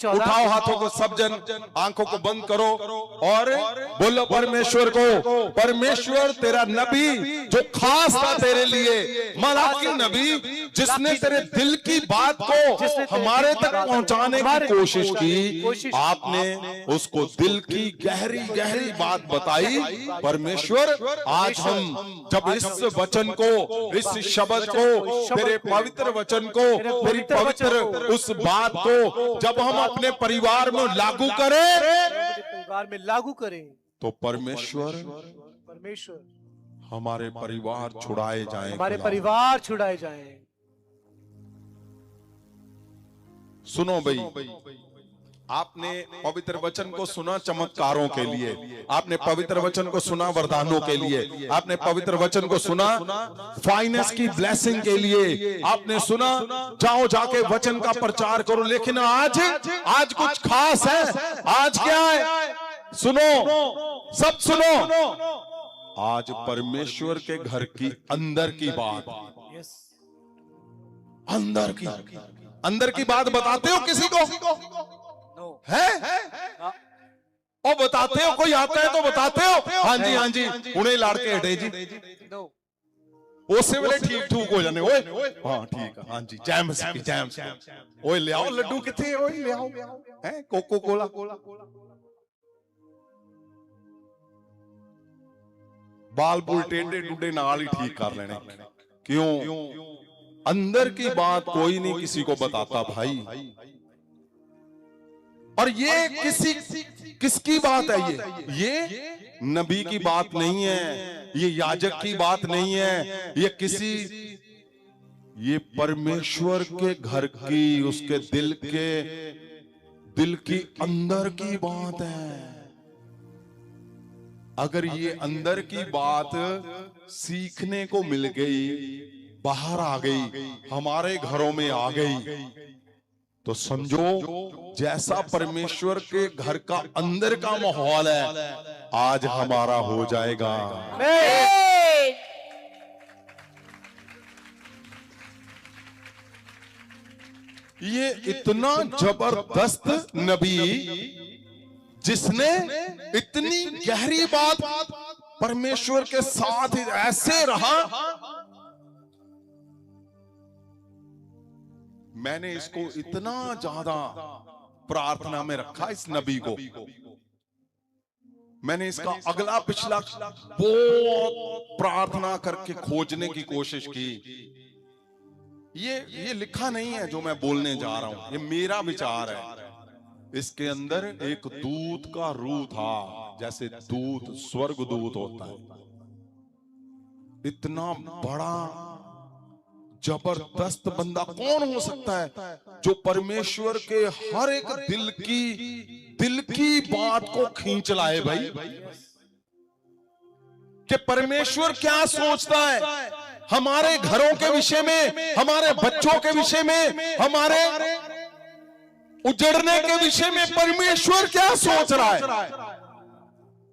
14। उठाओ हाथों को सब जन, आंखों को बंद करो और बोलो परमेश्वर को, परमेश्वर तेरा नबी जो खास था तेरे लिए, मलाकी नबी जिसने तेरे दिल की बात को हमारे तक पहुंचाने की कोशिश की, आपने उसको दिल की गहरी गहरी बात बताई। परमेश्वर आज हम जब इस वचन को, इस शब्द को, तेरे पवित्र वचन को, तेरी पवित्र उस बात को जब हम अपने परिवार में लागू करें, परिवार में लागू करें, तो परमेश्वर हमारे परिवार छुड़ाए जाएं, हमारे परिवार छुड़ाए जाएं। सुनो भाई, आपने पवित्र वचन को सुना चमत्कारों के लिए, आपने पवित्र वचन को सुना वरदानों के लिए, आपने पवित्र वचन को सुना फाइनेंस की ब्लेसिंग के लिए, आपने सुना जाओ जाके वचन का प्रचार करो। लेकिन आज कुछ खास है। आज क्या है? सुनो, सब सुनो। आज परमेश्वर के घर की अंदर की बात, अंदर की बात बताते हो किसी को है? और बताते हो? कोई आता है तो बताते हो? हाँ जी, हाँ जी, उन्हें लाड़के हटे जी, उसे वाले ठीक ठूक हो जाने। ओए हाँ ठीक है, हाँ जी, जैम्स की जैम्स, ओए ले आओ लड्डू किथे, ओए ले आओ, है कोको कोला। बाल बुल टेढ़े टूडे नाल ही ठीक कर लेने। क्यों? अंदर की बात कोई नहीं किसी को बताता भाई। और ये किसकी बात है? ये नबी की बात नहीं है, ये याजक की बात नहीं है, ये परमेश्वर के घर की, उसके दिल की अंदर की बात है। अगर ये अंदर की बात सीखने को मिल गई, बाहर आ गई, हमारे घरों में आ गई, तो समझो जैसा परमेश्वर के घर का अंदर का माहौल है, आज हमारा हो जाएगा। ये इतना जबरदस्त नबी जिसने इतनी गहरी बात परमेश्वर के साथ ऐसे रहा, मैंने इसको इतना ज्यादा प्रार्थना में रखा इस नबी को। मैंने इसका अगला पिछला बहुत प्रार्थना करके खोजने की कोशिश की। ये लिखा नहीं है जो मैं बोलने जा रहा हूं, ये मेरा विचार है। इसके अंदर एक दूत का रूह था, जैसे दूत स्वर्ग दूत होता है। इतना बड़ा जबरदस्त बंदा कौन हो सकता है जो परमेश्वर के हर एक दिल की बात को खींच लाए भाई? कि परमेश्वर क्या सोचता है हमारे घरों के विषय में, हमारे बच्चों के विषय में, हमारे उजड़ने के विषय में परमेश्वर क्या सोच रहा है।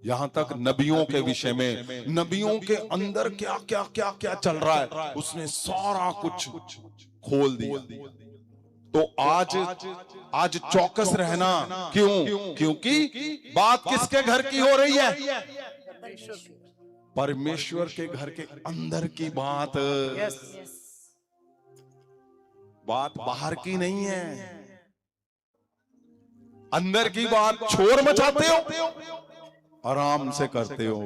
यहां तक नबियों के विषय में, नबियों के अंदर क्या क्या क्या क्या चल रहा है, उसने सारा कुछ खोल दिया। तो आज चौकस रहना। क्यों? क्योंकि बात किसके घर की हो रही है? परमेश्वर के घर के अंदर की बात। बात बाहर की नहीं है, अंदर की बात। शोर मचाते हो, आराम से करते हो,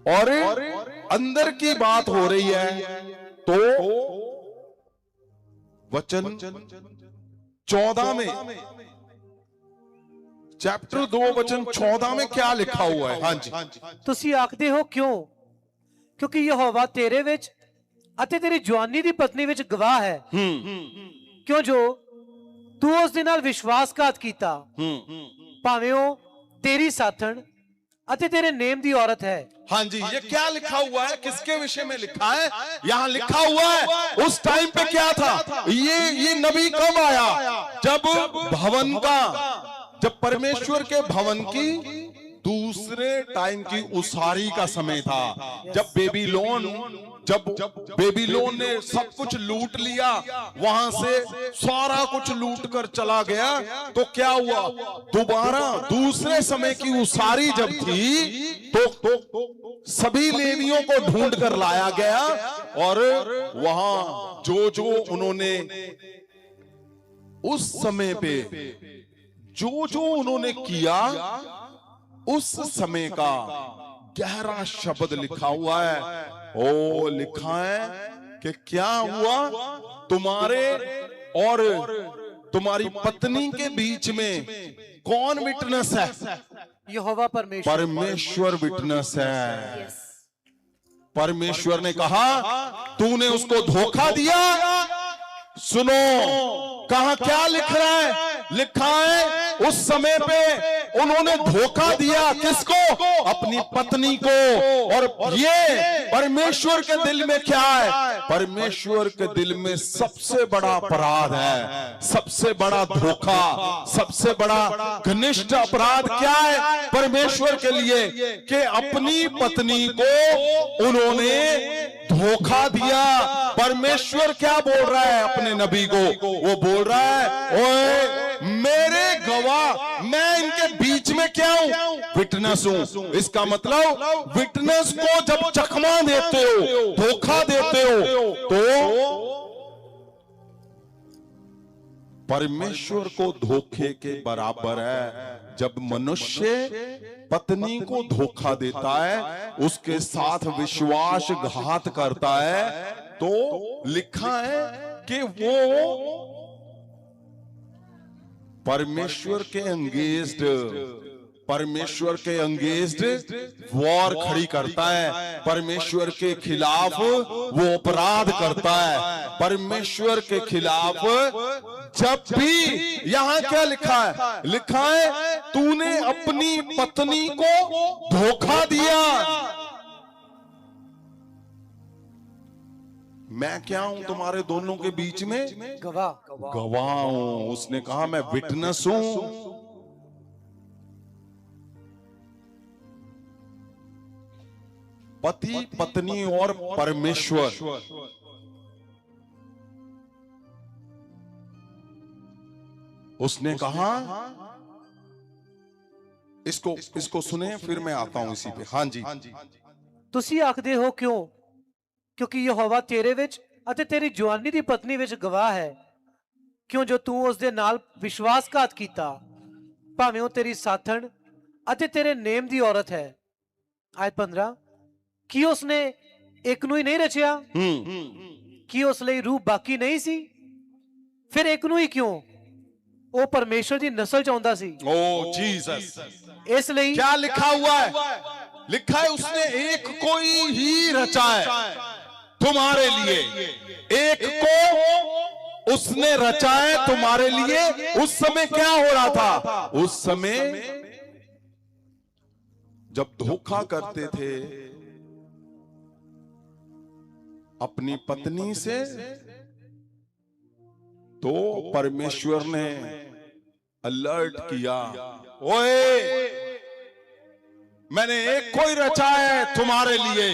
और अंदर की बात हो रही है। तो वचन 14 में, चैप्टर 2 वचन 14 में क्या लिखा हुआ है? हाँ जी, तुसी आखदे हो क्यों? क्योंकि यहोवा तेरे विच अते तेरी जवानी दी पत्नी विच गवाह है। क्यों जो तू उस दे नाल विश्वासघात कीता, भावें ओ तेरी साथन अते तेरे नेम दी औरत है। हाँ जी, ये क्या लिखा हुआ है? किसके विषय में लिखा है? यहाँ लिखा हुआ है उस टाइम पे क्या था। ये नबी कब आया? जब परमेश्वर के भवन की दूसरे टाइम की उसारी का समय था, जब बेबीलोन ने सब कुछ लूट लिया, वहां से सारा कुछ लूट कर चला गया। तो क्या हुआ, दोबारा दूसरे समय की उसारी जब थी तो सभी लेवियों को ढूंढ कर लाया गया, और वहां जो उन्होंने उस समय पे जो उन्होंने किया, उस समय का गहरा शब्द लिखा हुआ है। ओ लिखा है कि क्या हुआ, तुम्हारे और तुम्हारी पत्नी के बीच में कौन विटनेस है? यहोवा परमेश्वर। परमेश्वर विटनेस है। परमेश्वर ने कहा तूने उसको धोखा दिया। सुनो कहा क्या लिख रहा है, लिखा है उस समय पे उन्होंने धोखा दिया, किसको? अपनी पत्नी को। और ये परमेश्वर के दिल में क्या है? परमेश्वर के दिल में सबसे बड़ा अपराध है, सबसे बड़ा धोखा, सबसे बड़ा घनिष्ठ अपराध क्या है परमेश्वर के लिए? कि अपनी पत्नी को उन्होंने धोखा दिया। परमेश्वर क्या बोल रहा है अपने नबी को? वो बोल रहा है ओए मेरे गवाह, मैं इनके बीच में क्या हूं? विटनेस हूं। इसका मतलब विटनेस को जब चकमा देते हो, धोखा देते हो, तो परमेश्वर को धोखे के बराबर है। जब मनुष्य पत्नी को धोखा देता है, उसके साथ विश्वासघात करता है, तो लिखा है कि वो परमेश्वर के अंगेंस्ट वॉर खड़ी करता है, परमेश्वर के खिलाफ वो अपराध करता है। परमेश्वर के खिलाफ जब भी, यहां क्या लिखा है? लिखा है तूने अपनी पत्नी को धोखा दिया। मैं क्या हूं तुम्हारे दोनों के बीच में? गवाह हूं। उसने कहा मैं विटनेस हूं। पति पत्नी और परमेश्वर, उसने कहा इसको सुने, फिर मैं आता हूं इसी पे। हाँ जी। ਤੁਸੀਂ ਆਖਦੇ ਹੋ ਕਿਉਂ? ਕਿਉਂਕਿ ਯਹੋਵਾ ਤੇਰੇ ਵਿੱਚ ਅਤੇ ਤੇਰੀ ਜਵਾਨੀ ਦੀ ਪਤਨੀ ਵਿੱਚ ਗਵਾਹ ਹੈ, ਕਿਉਂ ਜੋ ਤੂੰ ਉਸ ਦੇ ਨਾਲ ਵਿਸ਼ਵਾਸਘਾਤ ਕੀਤਾ, ਭਾਵੇਂ ਉਹ ਤੇਰੀ ਸਾਥਣ ਅਤੇ ਤੇਰੇ ਨੇਮ ਦੀ ਔਰਤ ਹੈ। ਆਇਤ 15, ਕੀ ਉਸਨੇ ਇੱਕ ਨੂੰ ਹੀ ਨਹੀਂ ਰਚਿਆ? ਕੀ ਉਸ ਲਈ ਰੂਹ ਬਾਕੀ ਨਹੀਂ ਸੀ? ਫਿਰ ਇੱਕ ਨੂੰ ਹੀ ਕਿਉਂ? ਉਹ ਪਰਮੇਸ਼ਰ ਦੀ ਨਸਲ ਚ ਆਉਂਦਾ ਸੀ। ओ जीसस। ਇਸ ਲਈ क्या लिखा हुआ है? लिखा है उसने एक को ही रचा है तुम्हारे लिए, एक को उसने रचा है तुम्हारे लिए। उस समय क्या हो रहा था? उस समय जब धोखा करते थे अपनी पत्नी से, तो परमेश्वर ने अलर्ट किया, ओए मैंने एक को ही रचा है तुम्हारे लिए।